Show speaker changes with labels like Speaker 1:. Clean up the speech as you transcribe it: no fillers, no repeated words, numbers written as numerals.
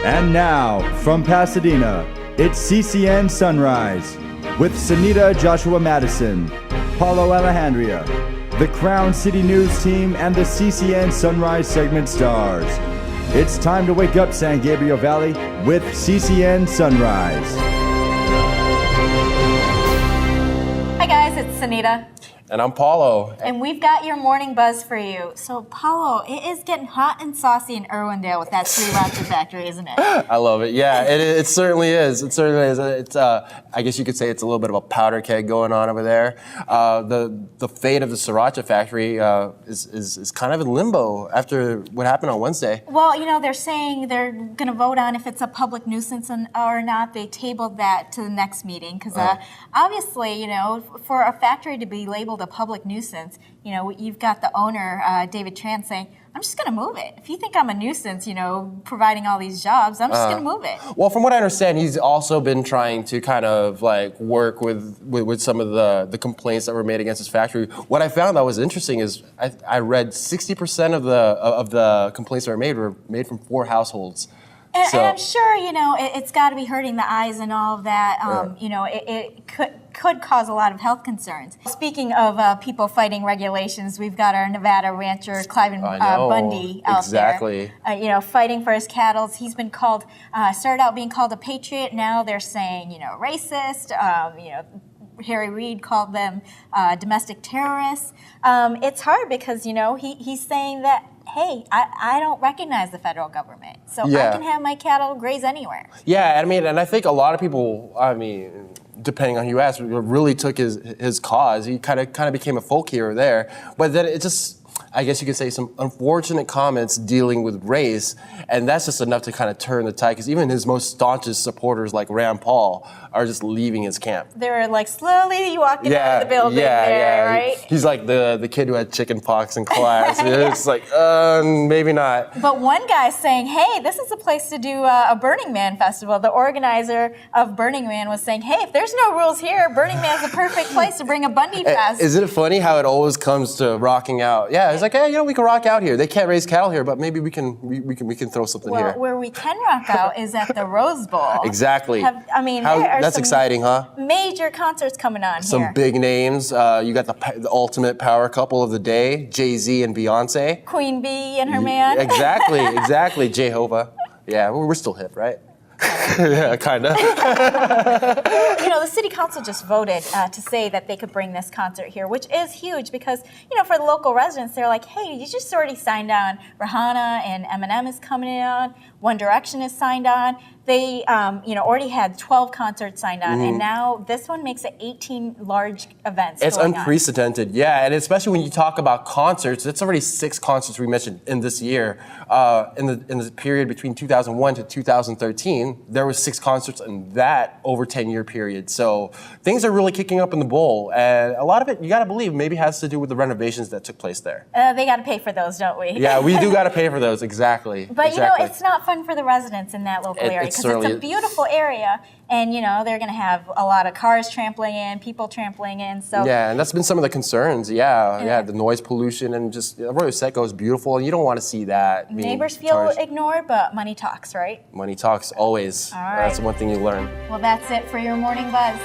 Speaker 1: And now, from Pasadena, it's CCN Sunrise with Sehnita Joshua Madison, Paulo Alejandria, the Crown City News team, and the CCN Sunrise segment stars. It's time to wake up, San Gabriel Valley, with CCN Sunrise.
Speaker 2: Hi guys, it's Sehnita.
Speaker 3: And I'm Paulo.
Speaker 2: And we've got your morning buzz for you. So Paulo, it is getting hot and saucy in Irwindale with that Sriracha Factory, isn't it?
Speaker 3: I love it. Yeah, it certainly is. It certainly is. It's I guess you could say it's a little bit of a powder keg going on over there. The fate of the Sriracha Factory is kind of in limbo after what happened on Wednesday.
Speaker 2: Well, you know, they're saying they're going to vote on if it's a public nuisance or not. They tabled that to the next meeting because obviously, you know, for a factory to be labeled a public nuisance, you know, you've got the owner, David Tran, saying, I'm just going to move it. If you think I'm a nuisance, you know, providing all these jobs, I'm just going to move it. Well,
Speaker 3: from what I understand, he's also been trying to kind of like work with some of the complaints that were made against his factory. What I found that was interesting is I read 60% of the complaints that were made from 4 households.
Speaker 2: And I'm sure, you know, it's got to be hurting the eyes and all of that. You know, it could cause a lot of health concerns. Speaking of people fighting regulations, we've got our Nevada rancher, Cliven Bundy, out there. You know, fighting for his cattle. He's been called, started out being called a patriot. Now they're saying, you know, racist. You know, Harry Reid called them domestic terrorists. It's hard because, you know, he's saying that, hey, I don't recognize the federal government, so I can have my cattle graze anywhere. Yeah,
Speaker 3: I mean, and I think a lot of people, I mean, depending on who you ask, really took his cause. He kind of became a folk hero there, but then it just, I guess you could say, some unfortunate comments dealing with race, and that's just enough to kind of turn the tide, because even his most staunchest supporters like Rand Paul are just leaving his camp.
Speaker 2: They were like slowly walking out of the building right?
Speaker 3: He's like the kid who had chicken pox in class. It's like, maybe not.
Speaker 2: But one guy's saying, hey, this is a place to do a Burning Man festival. The organizer of Burning Man was saying, hey, if there's no rules here, Burning Man's the perfect place to bring a Bundy fest.
Speaker 3: Isn't it funny how it always comes to rocking out? Yeah, it's like, hey, you know, we can rock out here. They can't raise cattle here, but maybe we can throw something here.
Speaker 2: Well, where we can rock out is at the Rose Bowl.
Speaker 3: Exactly. That's
Speaker 2: some
Speaker 3: exciting, huh?
Speaker 2: Major concerts coming on
Speaker 3: some
Speaker 2: here.
Speaker 3: Big names. You got the ultimate power couple of the day, Jay-Z and Beyonce.
Speaker 2: Queen Bee and her man.
Speaker 3: Exactly. Jehovah. Yeah, we're still hip, right? Yeah, kind of.
Speaker 2: You know, the city council just voted to say that they could bring this concert here, which is huge because, you know, for the local residents, they're like, hey, you just already signed on. Rihanna and Eminem is coming on. One Direction is signed on. They, you know, already had 12 concerts signed on, and now this one makes it 18 large events.
Speaker 3: It's unprecedented, yeah, and especially when you talk about concerts, it's already 6 concerts we mentioned in this year. In the period between 2001 to 2013, there was 6 concerts in that over 10-year period. So things are really kicking up in the bowl, and a lot of it, you got to believe, maybe has to do with the renovations that took place there.
Speaker 2: They got to pay for those, don't we?
Speaker 3: Yeah, we do got to pay for those, exactly.
Speaker 2: But you know, it's not fun for the residents in that local area because it's a beautiful area, and you know they're going to have a lot of cars trampling in, people trampling in. So
Speaker 3: yeah, and that's been some of the concerns. Yeah, the noise pollution and just Arroyo Seco is beautiful, and you don't want to see that.
Speaker 2: Neighbors feel ignored, but money talks, right?
Speaker 3: Money talks always.
Speaker 2: All right.
Speaker 3: That's one thing you learn.
Speaker 2: Well, that's it for your morning buzz.